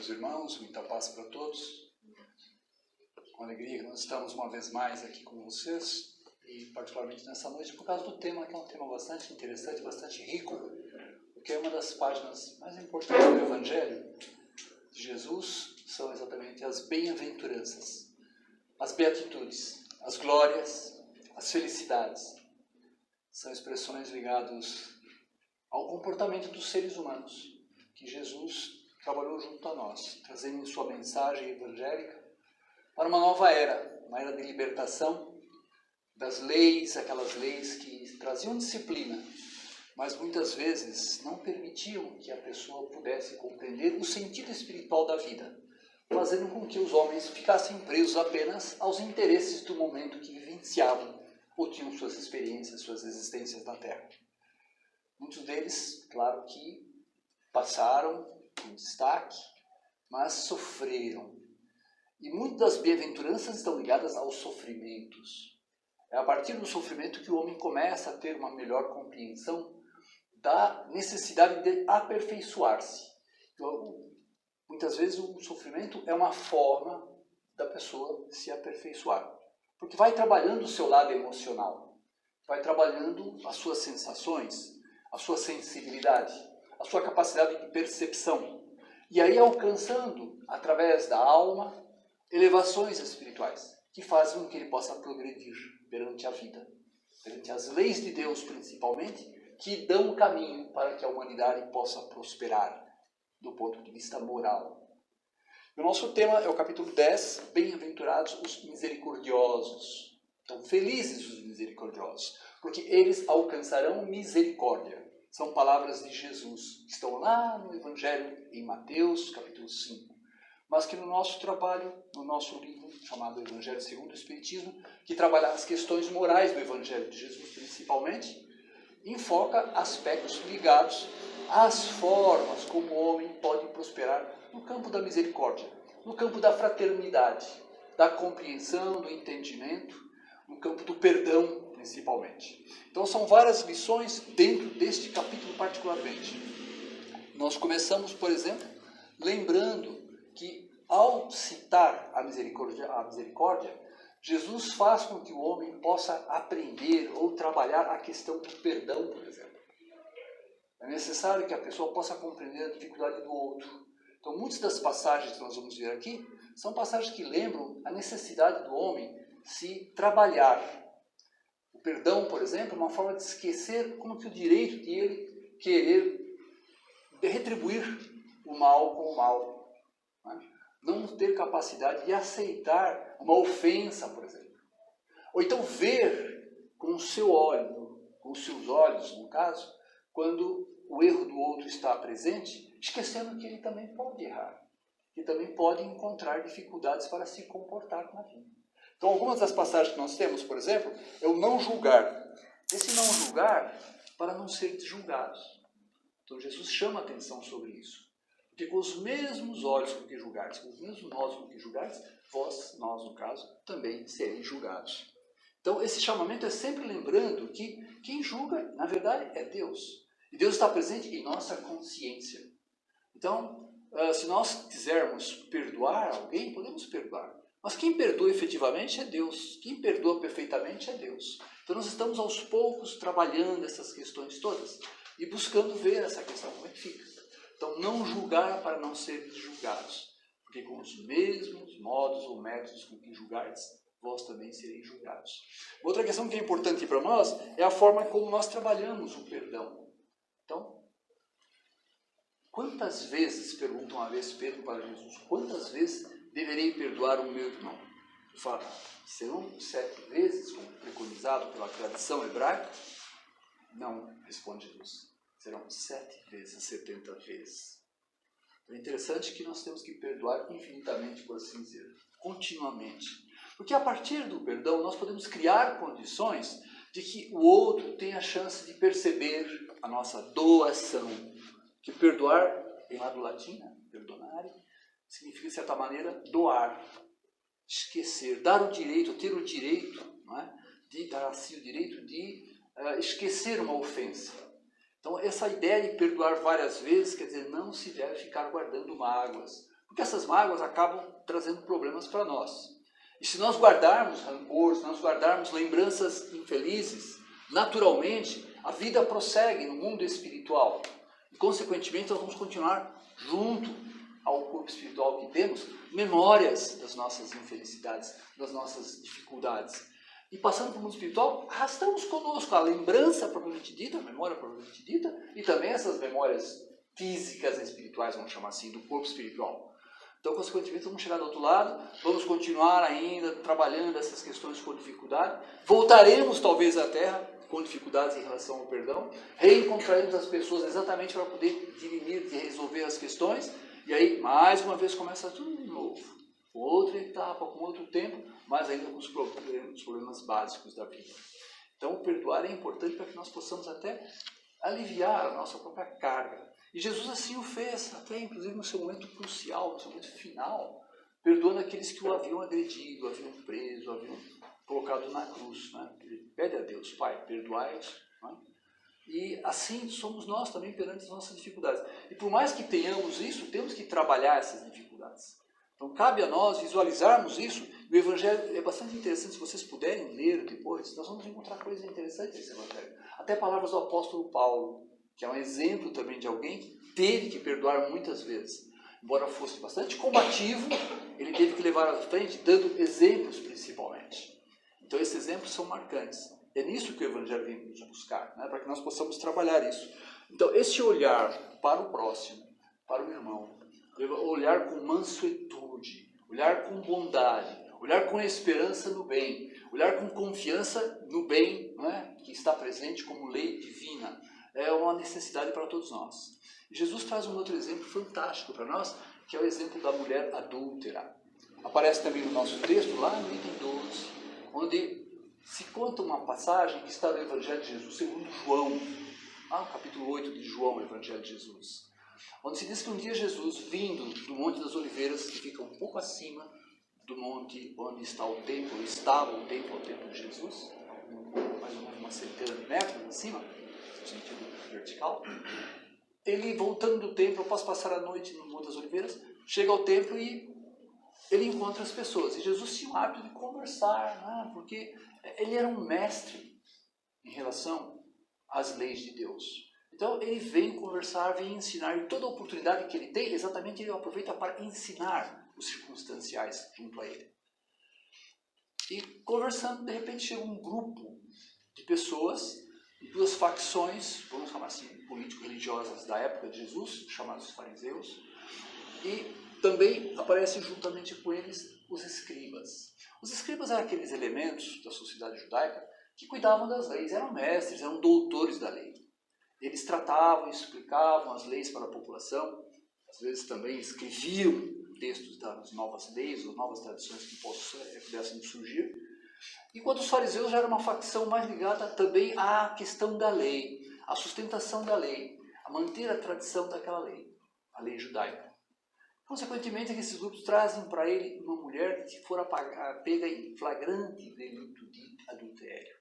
meus irmãos, muita paz para todos. Com alegria que nós estamos uma vez mais aqui com vocês, e particularmente nessa noite, por causa do tema, que é um tema bastante interessante, bastante rico, porque é uma das páginas mais importantes do Evangelho de Jesus, são exatamente as bem-aventuranças, as beatitudes, as glórias, as felicidades. São expressões ligadas ao comportamento dos seres humanos, que Jesus trabalhou junto a nós, trazendo em sua mensagem evangélica para uma nova era, uma era de libertação das leis, aquelas leis que traziam disciplina, mas muitas vezes não permitiam que a pessoa pudesse compreender o sentido espiritual da vida, fazendo com que os homens ficassem presos apenas aos interesses do momento que vivenciavam ou tinham suas experiências, suas existências na Terra. Muitos deles, claro que passaram com destaque, mas sofreram. E muitas das bem-aventuranças estão ligadas aos sofrimentos. É a partir do sofrimento que o homem começa a ter uma melhor compreensão da necessidade de aperfeiçoar-se. Então, muitas vezes o sofrimento é uma forma da pessoa se aperfeiçoar. Porque vai trabalhando o seu lado emocional, vai trabalhando as suas sensações, a sua sensibilidade, a sua capacidade de percepção. E aí alcançando, através da alma, elevações espirituais, que fazem com que ele possa progredir perante a vida, perante as leis de Deus principalmente, que dão o caminho para que a humanidade possa prosperar do ponto de vista moral. O nosso tema é o capítulo 10, Bem-aventurados os misericordiosos. Então, felizes os misericordiosos, porque eles alcançarão misericórdia. São palavras de Jesus, que estão lá no Evangelho, em Mateus, capítulo 5. Mas que no nosso trabalho, no nosso livro, chamado Evangelho segundo o Espiritismo, que trabalha as questões morais do Evangelho de Jesus principalmente, enfoca aspectos ligados às formas como o homem pode prosperar no campo da misericórdia, no campo da fraternidade, da compreensão, do entendimento, no campo do perdão, principalmente. Então são várias lições dentro deste capítulo particularmente. Nós começamos, por exemplo, lembrando que ao citar a misericórdia, Jesus faz com que o homem possa aprender ou trabalhar a questão do perdão, por exemplo. É necessário que a pessoa possa compreender a dificuldade do outro. Então, muitas das passagens que nós vamos ver aqui são passagens que lembram a necessidade do homem se trabalhar. O perdão, por exemplo, é uma forma de esquecer como que o direito de ele querer retribuir o mal com o mal. Não ter capacidade de aceitar uma ofensa, por exemplo. Ou então ver com o seu olho, com os seus olhos, no caso, quando o erro do outro está presente, esquecendo que ele também pode errar, que também pode encontrar dificuldades para se comportar na vida. Então, algumas das passagens que nós temos, por exemplo, é o não julgar. Esse não julgar para não ser julgados. Então, Jesus chama a atenção sobre isso. Porque com os mesmos olhos com que julgares, com os mesmos modos com que julgares, nós no caso, também sereis julgados. Então, esse chamamento é sempre lembrando que quem julga, na verdade, é Deus. E Deus está presente em nossa consciência. Então, se nós quisermos perdoar alguém, podemos perdoar. Mas quem perdoa efetivamente é Deus. Quem perdoa perfeitamente é Deus. Então, nós estamos aos poucos trabalhando essas questões todas e buscando ver essa questão, como é que fica. Então, não julgar para não ser julgados. Porque com os mesmos modos ou métodos com que julgares, vós também sereis julgados. Outra questão que é importante para nós é a forma como nós trabalhamos o perdão. Então, quantas vezes, pergunta uma vez Pedro para Jesus, quantas vezes deverei perdoar o meu irmão? Ele fala, serão 7 vezes, como preconizado pela tradição hebraica? Não, responde Jesus. Serão 7 vezes, 70 vezes. É interessante que nós temos que perdoar infinitamente, por assim dizer, continuamente. Porque a partir do perdão nós podemos criar condições de que o outro tenha a chance de perceber a nossa doação. Que perdoar, em lá do latim, perdonare, significa, de certa maneira, doar, esquecer, dar o direito, ter o direito, não é? De dar a si o direito de esquecer uma ofensa. Então, essa ideia de perdoar várias vezes, quer dizer, não se deve ficar guardando mágoas, Porque essas mágoas acabam trazendo problemas para nós. E se nós guardarmos rancor, se nós guardarmos lembranças infelizes, naturalmente a vida prossegue no mundo espiritual. E, consequentemente, nós vamos continuar junto ao corpo espiritual que temos, memórias das nossas infelicidades, das nossas dificuldades. E passando para o mundo espiritual, arrastamos conosco a lembrança propriamente dita, a memória propriamente dita, e também essas memórias físicas e espirituais, vamos chamar assim, do corpo espiritual. Então, consequentemente, vamos chegar do outro lado, vamos continuar ainda trabalhando essas questões com dificuldade, voltaremos talvez à Terra com dificuldades em relação ao perdão, reencontraremos as pessoas exatamente para poder dirimir e resolver as questões, e aí, mais uma vez, começa tudo de novo. Com outra etapa, com outro tempo, mas ainda com os problemas básicos da vida. Então, o perdoar é importante para que nós possamos até aliviar a nossa própria carga. E Jesus assim o fez, até inclusive no seu momento crucial, no seu momento final, perdoando aqueles que o haviam agredido, o haviam preso, o haviam colocado na cruz. Né? Ele pede a Deus, Pai, perdoai-os. Né? E assim somos nós também perante as nossas dificuldades. E por mais que tenhamos isso, temos que trabalhar essas dificuldades. Então cabe a nós visualizarmos isso. O Evangelho é bastante interessante, se vocês puderem ler depois, nós vamos encontrar coisas interessantes nesse Evangelho. Até palavras do apóstolo Paulo, que é um exemplo também de alguém que teve que perdoar muitas vezes. Embora fosse bastante combativo, ele teve que levar à frente, dando exemplos principalmente. Então esses exemplos são marcantes. É nisso que o Evangelho vem nos buscar, né? Para que nós possamos trabalhar isso. Então esse olhar para o próximo, para o irmão, olhar com mansuetude, olhar com bondade, olhar com esperança no bem, olhar com confiança no bem, não é? Que está presente como lei divina, é uma necessidade para todos nós. E Jesus traz um outro exemplo fantástico para nós, que é o exemplo da mulher adúltera. Aparece também no nosso texto, lá no item 12, onde se conta uma passagem que está no Evangelho de Jesus, segundo João, capítulo 8 de João, Evangelho de Jesus, onde se diz que um dia Jesus, vindo do Monte das Oliveiras, que fica um pouco acima do monte onde está o templo, estava o templo de Jesus, mais ou menos uma centena de metros acima, no sentido vertical, ele voltando do templo, após passar a noite no Monte das Oliveiras, chega ao templo e ele encontra as pessoas. E Jesus tinha o hábito de conversar, né? Porque ele era um mestre em relação às leis de Deus. Então ele vem conversar, vem ensinar, e toda a oportunidade que ele tem, exatamente ele aproveita para ensinar os circunstanciais junto a ele. E conversando, de repente chega um grupo de pessoas, duas facções, vamos chamar assim, político-religiosas da época de Jesus, chamados fariseus, e também aparecem juntamente com eles os escribas. Os escribas eram aqueles elementos da sociedade judaica que cuidavam das leis, eram mestres, eram doutores da lei. Eles tratavam e explicavam as leis para a população, às vezes também escreviam textos das novas leis ou novas tradições que pudessem surgir. Enquanto os fariseus já eram uma facção mais ligada também à questão da lei, à sustentação da lei, a manter a tradição daquela lei, a lei judaica. Consequentemente, esses grupos trazem para ele uma mulher que fora pega em flagrante delito de adultério.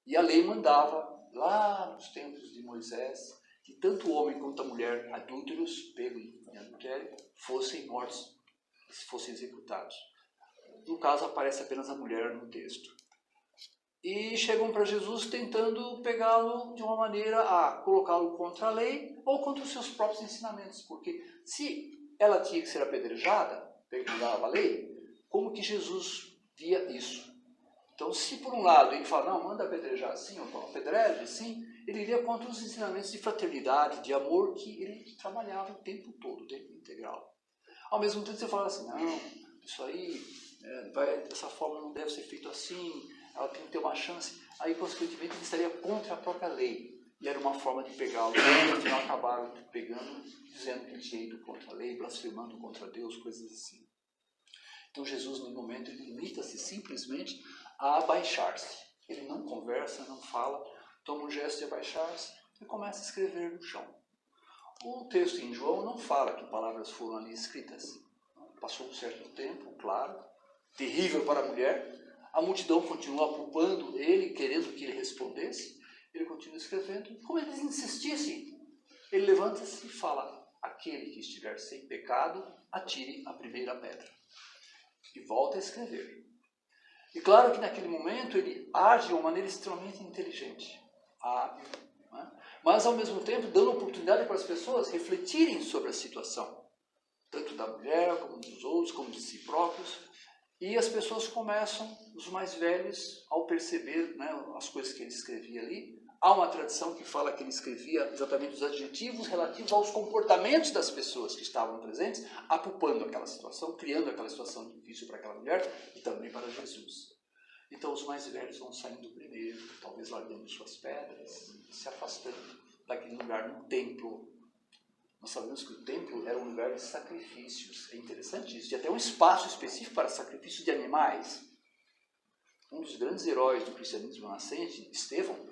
E a lei mandava, lá nos tempos de Moisés, que tanto o homem quanto a mulher adúlteros, pegos em adultério, fossem mortos, fossem executados. No caso, aparece apenas a mulher no texto. E chegam para Jesus tentando pegá-lo de uma maneira a colocá-lo contra a lei ou contra os seus próprios ensinamentos. Porque se ela tinha que ser apedrejada, pegava a lei, como que Jesus via isso? Então, se por um lado ele fala, não, manda apedrejar assim, ou apedreje assim, ele iria contra os ensinamentos de fraternidade, de amor que ele trabalhava o tempo todo, o tempo integral. Ao mesmo tempo você fala assim, não, isso aí, dessa forma não deve ser feito assim, ela tem que ter uma chance. Aí, consequentemente, ele estaria contra a própria lei. E era uma forma de pegá-lo. E, no final, acabaram pegando, dizendo que ele tinha ido contra a lei, blasfemando contra Deus, coisas assim. Então, Jesus, no momento, ele limita-se simplesmente a abaixar-se. Ele não conversa, não fala, toma um gesto de abaixar-se e começa a escrever no chão. O texto em João não fala que palavras foram ali escritas. Passou um certo tempo, claro, terrível para a mulher. A multidão continua apupando ele, querendo que ele respondesse. Ele continua escrevendo. Como eles insistissem, ele levanta-se e fala, aquele que estiver sem pecado, atire a primeira pedra. E volta a escrever. E claro que naquele momento ele age de uma maneira extremamente inteligente, hábil, né? Mas ao mesmo tempo dando oportunidade para as pessoas refletirem sobre a situação, tanto da mulher, como dos outros, como de si próprios. E as pessoas começam, os mais velhos, ao perceber, né, as coisas que ele escrevia ali. Há uma tradição que fala que ele escrevia exatamente os adjetivos relativos aos comportamentos das pessoas que estavam presentes, apupando aquela situação, criando aquela situação difícil para aquela mulher e também para Jesus. Então os mais velhos vão saindo primeiro, talvez largando suas pedras, se afastando daquele lugar no templo. Nós sabemos que o templo era um lugar de sacrifícios. É interessante isso. Tinha até um espaço específico para sacrifício de animais. Um dos grandes heróis do cristianismo nascente, Estevão,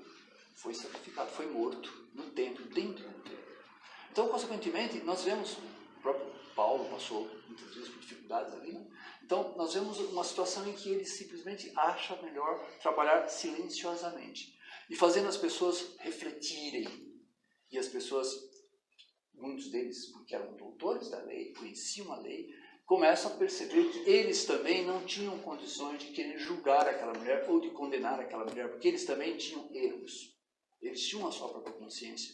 foi sacrificado, foi morto no templo, dentro do templo. Então, consequentemente, nós vemos, o próprio Paulo passou muitas vezes por dificuldades ali, né? Então, nós vemos uma situação em que ele simplesmente acha melhor trabalhar silenciosamente e fazendo as pessoas refletirem. E as pessoas, muitos deles, porque eram doutores da lei, conheciam a lei, começam a perceber que eles também não tinham condições de querer julgar aquela mulher ou de condenar aquela mulher, porque eles também tinham erros. Eles tinham a sua própria consciência.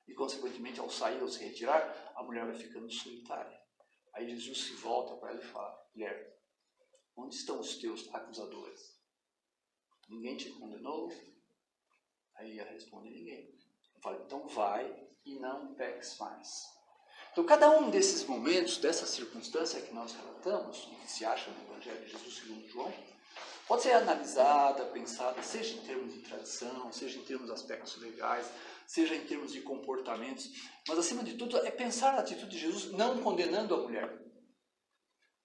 E, consequentemente, ao sair, ao se retirar, a mulher vai ficando solitária. Aí Jesus se volta para ela e fala: mulher, onde estão os teus acusadores? Ninguém te condenou? Aí ela responde: ninguém. Ele fala: então vai e não peques mais. Então, cada um desses momentos, dessa circunstância que nós relatamos, e que se acha no Evangelho de Jesus segundo João, pode ser analisada, pensada, seja em termos de tradição, seja em termos de aspectos legais, seja em termos de comportamentos, mas acima de tudo é pensar na atitude de Jesus não condenando a mulher.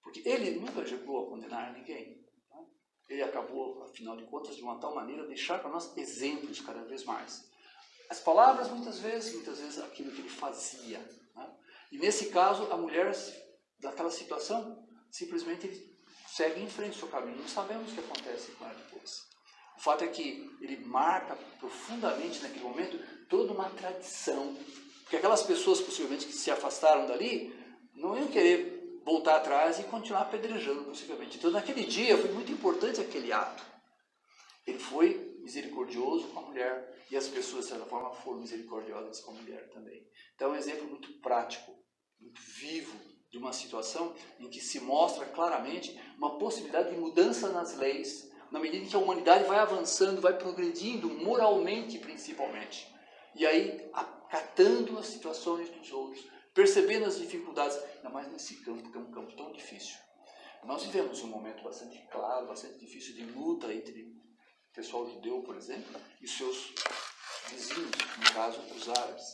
Porque ele nunca chegou a condenar ninguém. Né? Ele acabou, afinal de contas, de uma tal maneira, deixar para nós exemplos cada vez mais. As palavras, muitas vezes aquilo que ele fazia. Né? E nesse caso, a mulher, daquela situação, simplesmente ele segue em frente o seu caminho. Não sabemos o que acontece com ela depois. O fato é que ele marca profundamente naquele momento toda uma tradição. Porque aquelas pessoas, possivelmente, que se afastaram dali, não iam querer voltar atrás e continuar apedrejando, possivelmente. Então, naquele dia, foi muito importante aquele ato. Ele foi misericordioso com a mulher e as pessoas, de certa forma, foram misericordiosas com a mulher também. Então, é um exemplo muito prático, muito vivo, de uma situação em que se mostra claramente uma possibilidade de mudança nas leis, na medida em que a humanidade vai avançando, vai progredindo moralmente, principalmente. E aí, acatando as situações dos outros, percebendo as dificuldades, ainda mais nesse campo, que é um campo tão difícil. Nós vivemos um momento bastante claro, bastante difícil de luta entre o pessoal judeu, por exemplo, e seus vizinhos, no caso, os árabes.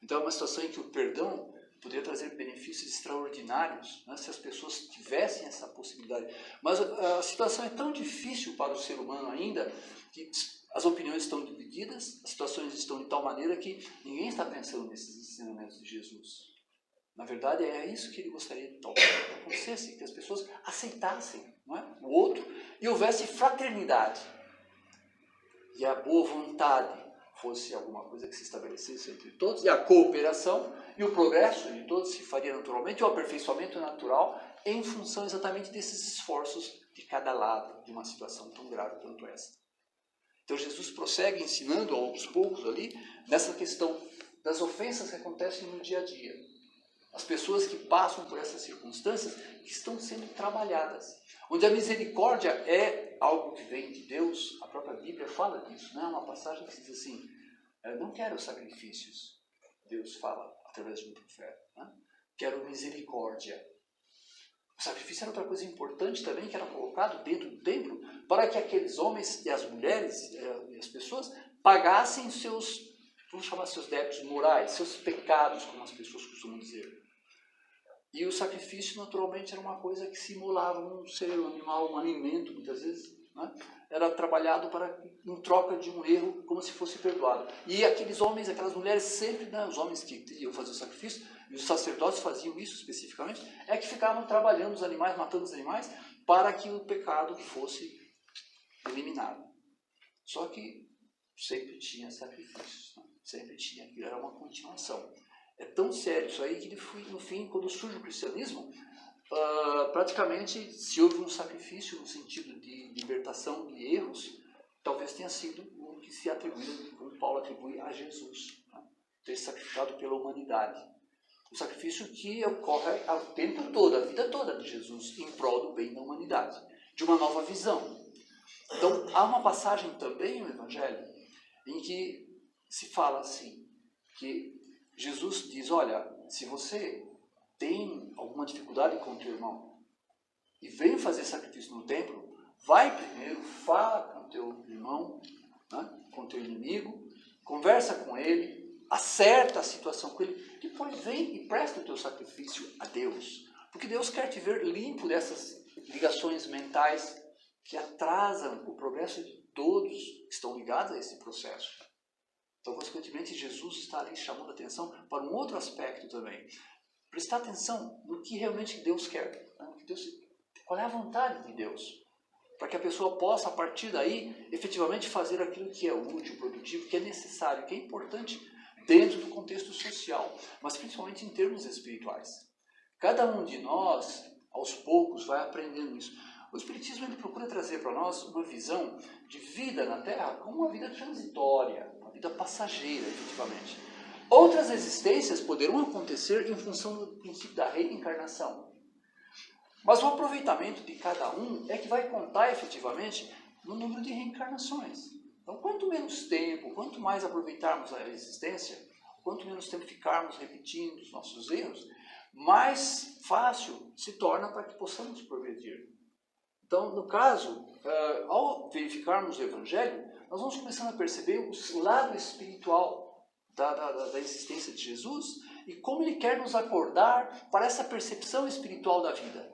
Então, é uma situação em que o perdão poderia trazer benefícios extraordinários, né, se as pessoas tivessem essa possibilidade. Mas a situação é tão difícil para o ser humano ainda, que as opiniões estão divididas, as situações estão de tal maneira que ninguém está pensando nesses ensinamentos de Jesus. Na verdade, é isso que ele gostaria que acontecesse, que as pessoas aceitassem, não é, o outro e houvesse fraternidade. E a boa vontade fosse alguma coisa que se estabelecesse entre todos, e a cooperação e o progresso de todos se faria naturalmente, o aperfeiçoamento natural, em função exatamente desses esforços de cada lado, de uma situação tão grave quanto essa. Então Jesus prossegue ensinando aos poucos ali, nessa questão das ofensas que acontecem no dia a dia. As pessoas que passam por essas circunstâncias que estão sendo trabalhadas. Onde a misericórdia é algo que vem de Deus, a própria Bíblia fala disso, né? Uma passagem que diz assim: não quero sacrifícios, Deus fala através de um profeta, né? Quero misericórdia. O sacrifício era outra coisa importante também, que era colocado dentro do templo, para que aqueles homens e as mulheres e as pessoas pagassem seus, vamos chamar seus débitos morais, seus pecados, como as pessoas costumam dizer. E o sacrifício, naturalmente, era uma coisa que simulava um ser, um animal, um alimento, muitas vezes, né? Era trabalhado em troca de um erro, como se fosse perdoado. E aqueles homens, aquelas mulheres, sempre, né, os homens que iam fazer o sacrifício, e os sacerdotes faziam isso especificamente, é que ficavam trabalhando os animais, matando os animais, para que o pecado fosse eliminado. Só que sempre tinha sacrifícios, né? Sempre tinha, aquilo era uma continuação. É tão sério isso aí que no fim, quando surge o cristianismo, praticamente se houve um sacrifício no sentido de libertação de erros, talvez tenha sido o que se atribui, como Paulo atribui a Jesus, né? Ter sacrificado pela humanidade. O sacrifício que ocorre ao tempo todo, a vida toda de Jesus, em prol do bem da humanidade, de uma nova visão. Então, há uma passagem também no Evangelho em que se fala assim, que Jesus diz, olha, se você tem alguma dificuldade com o teu irmão e vem fazer sacrifício no templo, vai primeiro, fala com o teu irmão, né, com o teu inimigo, conversa com ele, acerta a situação com ele, depois vem e presta o teu sacrifício a Deus. Porque Deus quer te ver limpo dessas ligações mentais que atrasam o progresso de todos que estão ligados a esse processo. Então, consequentemente, Jesus está ali chamando a atenção para um outro aspecto também. Prestar atenção no que realmente Deus quer. Qual é a vontade de Deus? Para que a pessoa possa, a partir daí, efetivamente fazer aquilo que é útil, produtivo, que é necessário, que é importante dentro do contexto social, mas principalmente em termos espirituais. Cada um de nós, aos poucos, vai aprendendo isso. O Espiritismo ele procura trazer para nós uma visão de vida na Terra como uma vida transitória, uma vida passageira, efetivamente. Outras existências poderão acontecer em função do princípio da reencarnação. Mas o aproveitamento de cada um é que vai contar efetivamente no número de reencarnações. Então, quanto menos tempo, quanto mais aproveitarmos a existência, quanto menos tempo ficarmos repetindo os nossos erros, mais fácil se torna para que possamos progredir. Então, no caso, ao verificarmos o Evangelho, nós vamos começando a perceber o lado espiritual da existência de Jesus e como ele quer nos acordar para essa percepção espiritual da vida.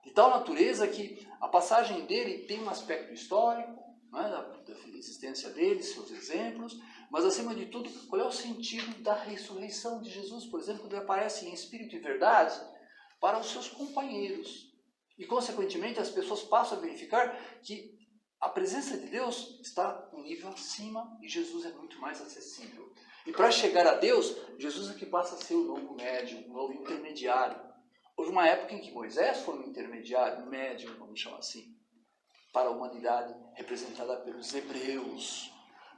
De tal natureza que a passagem dele tem um aspecto histórico, né, da existência dele, seus exemplos, mas acima de tudo, qual é o sentido da ressurreição de Jesus, por exemplo, quando ele aparece em espírito e verdade para os seus companheiros. E, consequentemente, as pessoas passam a verificar que a presença de Deus está um nível acima e Jesus é muito mais acessível. E para chegar a Deus, Jesus é que passa a ser o novo médium, o novo intermediário. Houve uma época em que Moisés foi um intermediário, um médium, vamos chamar assim, para a humanidade, representada pelos hebreus.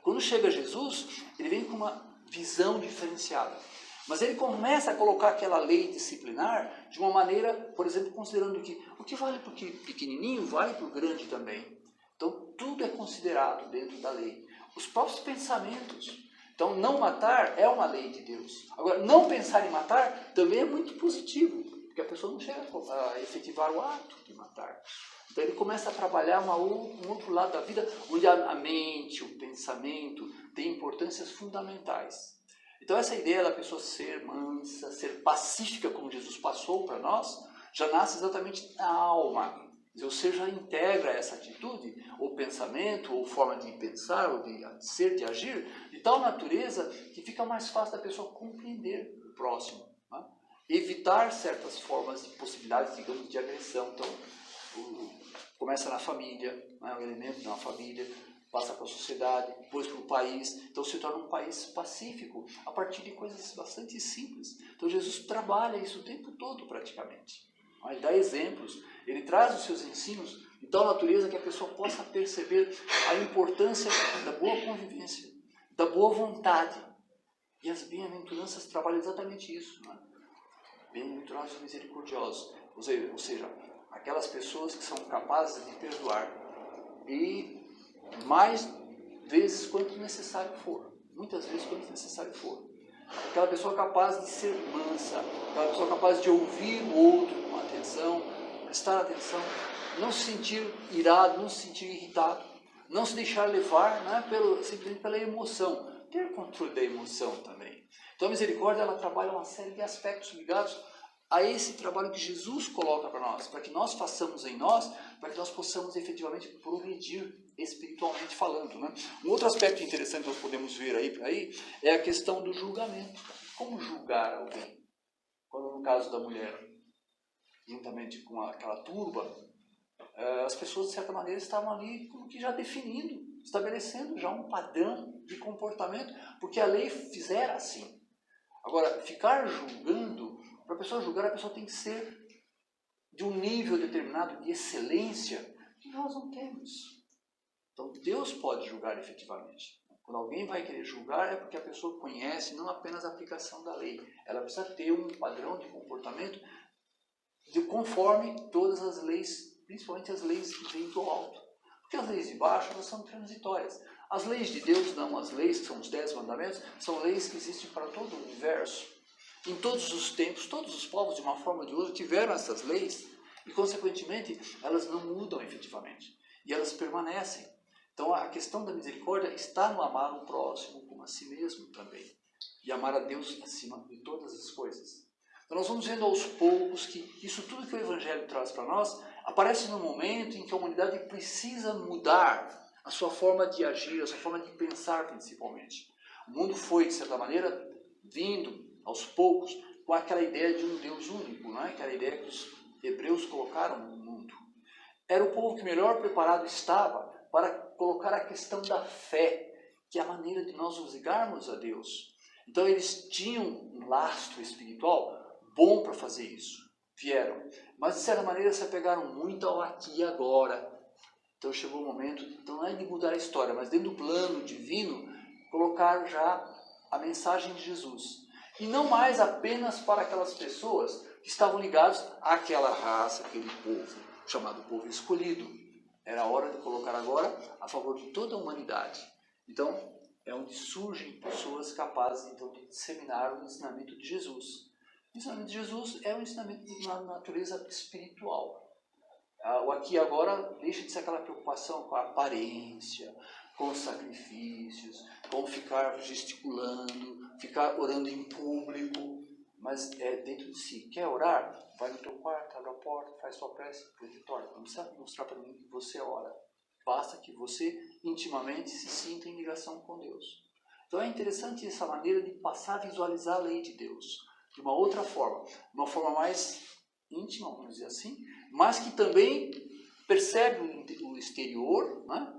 Quando chega Jesus, ele vem com uma visão diferenciada. Mas ele começa a colocar aquela lei disciplinar de uma maneira, por exemplo, considerando que o que vale para o pequenininho vale para o grande também. Então, tudo é considerado dentro da lei. Os próprios pensamentos. Então, não matar é uma lei de Deus. Agora, não pensar em matar também é muito positivo, porque a pessoa não chega a efetivar o ato de matar. Então, ele começa a trabalhar um outro lado da vida, onde a mente, o pensamento, tem importâncias fundamentais. Então, essa ideia da pessoa ser mansa, ser pacífica, como Jesus passou para nós, já nasce exatamente na alma. Ou seja, já integra essa atitude, ou pensamento, ou forma de pensar, ou de ser, de agir, de tal natureza que fica mais fácil da pessoa compreender o próximo. Né? Evitar certas formas de possibilidades, digamos, de agressão. Então, começa na família, né? O elemento na família, passa para a sociedade, depois para o país, então se torna um país pacífico, a partir de coisas bastante simples. Então Jesus trabalha isso o tempo todo praticamente. Ele dá exemplos, ele traz os seus ensinos de tal natureza que a pessoa possa perceber a importância da boa convivência, da boa vontade. E as bem-aventuranças trabalham exatamente isso. Né? Bem-aventurados e misericordiosos, ou seja, aquelas pessoas que são capazes de perdoar e mais vezes quanto necessário for, muitas vezes quanto necessário for. Aquela pessoa capaz de ser mansa, aquela pessoa capaz de ouvir o outro com atenção, prestar atenção, não se sentir irado, não se sentir irritado, não se deixar levar, né, simplesmente pela emoção, ter controle da emoção também. Então a misericórdia ela trabalha uma série de aspectos ligados a esse trabalho que Jesus coloca para nós, para que nós façamos em nós, para que nós possamos efetivamente progredir espiritualmente falando. Né? Um outro aspecto interessante que nós podemos ver aí é a questão do julgamento. Como julgar alguém? Quando no caso da mulher, juntamente com aquela turba, as pessoas de certa maneira estavam ali como que já definindo, estabelecendo já um padrão de comportamento, porque a lei fizera assim. Agora, ficar julgando, para a pessoa julgar, a pessoa tem que ser de um nível determinado de excelência que nós não temos. Então, Deus pode julgar efetivamente. Quando alguém vai querer julgar, é porque a pessoa conhece não apenas a aplicação da lei. Ela precisa ter um padrão de comportamento conforme todas as leis, principalmente as leis que vêm do alto. Porque as leis de baixo, elas são transitórias. As leis de Deus, não, as leis que são os 10 mandamentos, são leis que existem para todo o universo. Em todos os tempos, todos os povos, de uma forma ou de outra, tiveram essas leis e, consequentemente, elas não mudam efetivamente. E elas permanecem. Então, a questão da misericórdia está no amar o próximo como a si mesmo também. E amar a Deus acima de todas as coisas. Então, nós vamos vendo aos poucos que isso tudo que o Evangelho traz para nós aparece no momento em que a humanidade precisa mudar a sua forma de agir, a sua forma de pensar principalmente. O mundo foi, de certa maneira, vindo aos poucos com aquela ideia de um Deus único, não é? Aquela ideia que os hebreus colocaram no mundo. Era o povo que melhor preparado estava para colocar a questão da fé, que é a maneira de nós nos ligarmos a Deus. Então eles tinham um lastro espiritual bom para fazer isso. Vieram. Mas de certa maneira se apegaram muito ao aqui e agora. Então chegou o momento, então não é de mudar a história, mas dentro do plano divino, colocar já a mensagem de Jesus. E não mais apenas para aquelas pessoas que estavam ligadas àquela raça, aquele povo, chamado povo escolhido. Era a hora de colocar agora a favor de toda a humanidade. Então, é onde surgem pessoas capazes então, de disseminar o ensinamento de Jesus. O ensinamento de Jesus é um ensinamento de uma natureza espiritual. O aqui e agora deixa de ser aquela preocupação com a aparência, com os sacrifícios, com ficar gesticulando, ficar orando em público, mas é dentro de si. Quer orar? Vai no teu quarto, abre a porta, faz sua prece, depois retorna. Não precisa mostrar para ninguém que você ora. Basta que você intimamente se sinta em ligação com Deus. Então é interessante essa maneira de passar a visualizar a lei de Deus de uma outra forma, de uma forma mais íntima, vamos dizer assim, mas que também percebe o exterior, né?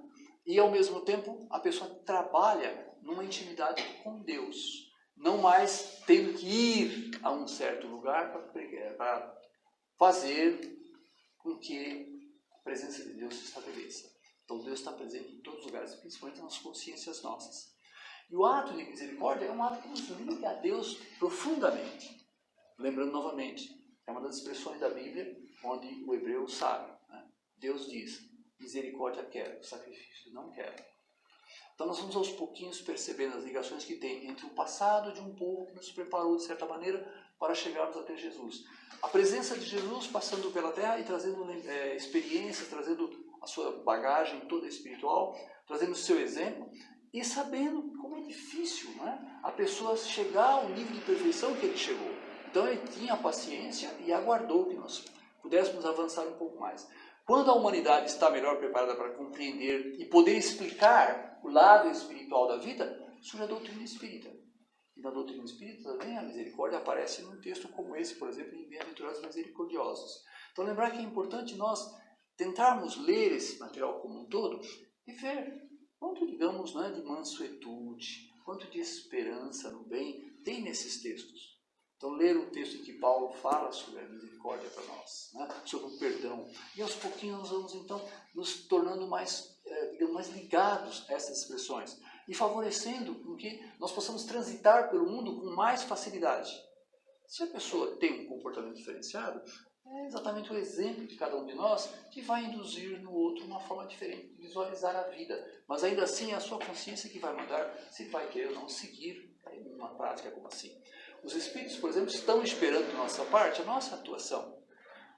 E ao mesmo tempo a pessoa trabalha numa intimidade com Deus, não mais tendo que ir a um certo lugar para fazer com que a presença de Deus se estabeleça. Então Deus está presente em todos os lugares, principalmente nas consciências nossas. E o ato de misericórdia é um ato que nos liga a Deus profundamente. Lembrando novamente, é uma das expressões da Bíblia onde o hebreu sabe. Né? Deus diz, misericórdia quero, sacrifício não quero. Então nós vamos aos pouquinhos percebendo as ligações que tem entre o passado de um povo que nos preparou de certa maneira para chegarmos até Jesus. A presença de Jesus passando pela terra e trazendo experiências, trazendo a sua bagagem toda espiritual, trazendo o seu exemplo e sabendo como é difícil, né? A pessoa chegar ao nível de perfeição que ele chegou. Então ele tinha paciência e aguardou que nós pudéssemos avançar um pouco mais. Quando a humanidade está melhor preparada para compreender e poder explicar o lado espiritual da vida, surge a doutrina espírita. E na doutrina espírita também a misericórdia aparece num texto como esse, por exemplo, em Bem-aventurados Misericordiosos. Então lembrar que é importante nós tentarmos ler esse material como um todo e ver quanto, digamos, né, de mansuetude, quanto de esperança no bem tem nesses textos. Então, ler o texto em que Paulo fala sobre a misericórdia para nós, né? Sobre o perdão. E aos pouquinhos nós vamos, então, nos tornando mais, mais ligados a essas expressões. E favorecendo com que nós possamos transitar pelo mundo com mais facilidade. Se a pessoa tem um comportamento diferenciado, é exatamente o exemplo de cada um de nós que vai induzir no outro uma forma diferente de visualizar a vida. Mas ainda assim é a sua consciência que vai mandar se vai querer ou não seguir uma prática como assim. Os espíritos, por exemplo, estão esperando da nossa parte a nossa atuação.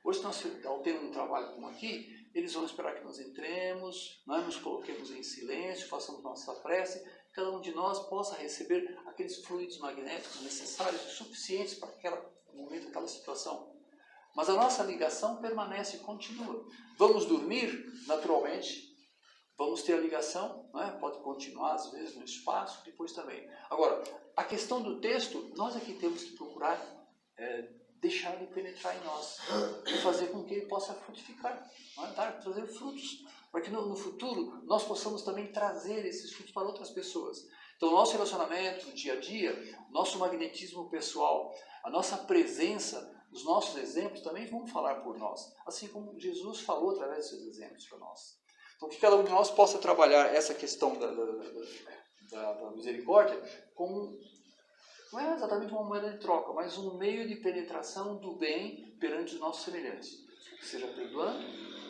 Hoje, nós, ao ter um trabalho como aqui, eles vão esperar que nós entremos, nós nos coloquemos em silêncio, façamos nossa prece, cada um de nós possa receber aqueles fluidos magnéticos necessários e suficientes para aquele momento, aquela situação. Mas a nossa ligação permanece e continua. Vamos dormir, naturalmente, vamos ter a ligação, né? Pode continuar às vezes no espaço, depois também. Agora, a questão do texto, nós aqui temos que procurar deixar ele penetrar em nós e fazer com que ele possa frutificar, trazer frutos, para que no futuro nós possamos também trazer esses frutos para outras pessoas. Então, o nosso relacionamento no dia a dia, o nosso magnetismo pessoal, a nossa presença, os nossos exemplos também vão falar por nós, assim como Jesus falou através dos seus exemplos para nós. Então, que cada um de nós possa trabalhar essa questão da misericórdia como, não é exatamente uma moeda de troca, mas um meio de penetração do bem perante os nossos semelhantes. Que seja perdoando,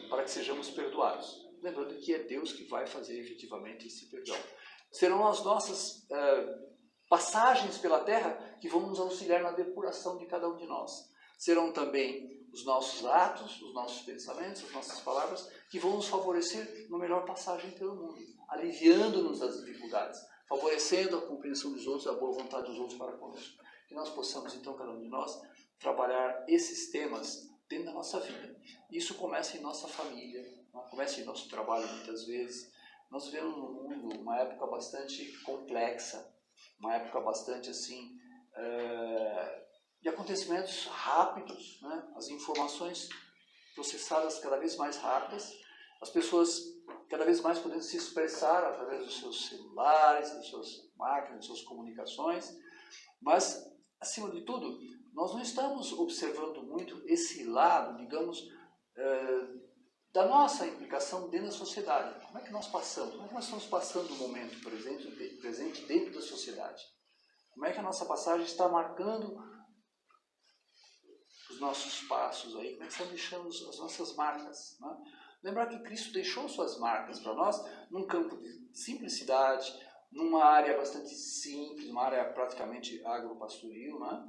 para que sejamos perdoados. Lembrando que é Deus que vai fazer efetivamente esse perdão. Serão as nossas passagens pela terra que vão nos auxiliar na depuração de cada um de nós. Serão também os nossos atos, os nossos pensamentos, as nossas palavras, que vão nos favorecer na melhor passagem pelo mundo, aliviando-nos das dificuldades, favorecendo a compreensão dos outros, a boa vontade dos outros para conosco. Que nós possamos, então, cada um de nós, trabalhar esses temas dentro da nossa vida. Isso começa em nossa família, começa em nosso trabalho muitas vezes. Nós vivemos num mundo, uma época bastante complexa, uma época bastante assim, de acontecimentos rápidos, né? As informações processadas cada vez mais rápidas, as pessoas cada vez mais podendo se expressar através dos seus celulares, das suas máquinas, das suas comunicações, mas, acima de tudo, nós não estamos observando muito esse lado, digamos, da nossa implicação dentro da sociedade. Como é que nós passamos? Como é que nós estamos passando o momento presente dentro da sociedade? Como é que a nossa passagem está marcando os nossos passos aí? Como é que estamos deixando as nossas marcas? Né? Lembrar que Cristo deixou suas marcas para nós num campo de simplicidade, numa área bastante simples, uma área praticamente agropastoril, né?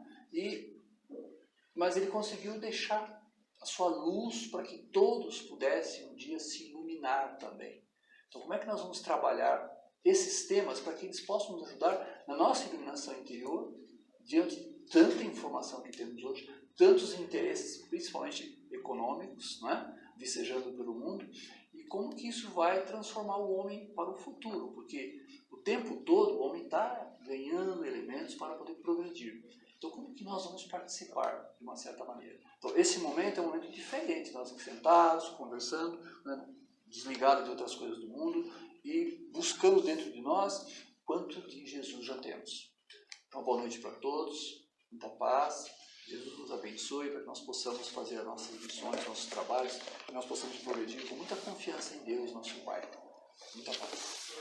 Mas ele conseguiu deixar a sua luz para que todos pudessem um dia se iluminar também. Então, como é que nós vamos trabalhar esses temas para que eles possam nos ajudar na nossa iluminação interior, diante de tanta informação que temos hoje, tantos interesses, principalmente econômicos, né, vicejando pelo mundo, e como que isso vai transformar o homem para o futuro, porque o tempo todo o homem está ganhando elementos para poder progredir. Então, como que nós vamos participar, de uma certa maneira? Então, esse momento é um momento diferente, nós aqui sentados, conversando, né, desligados de outras coisas do mundo e buscando dentro de nós quanto de Jesus já temos. Então, boa noite para todos, muita paz, Jesus nos abençoe para que nós possamos fazer as nossas missões, nossos trabalhos, que nós possamos progredir com muita confiança em Deus, nosso Pai. Muita paz.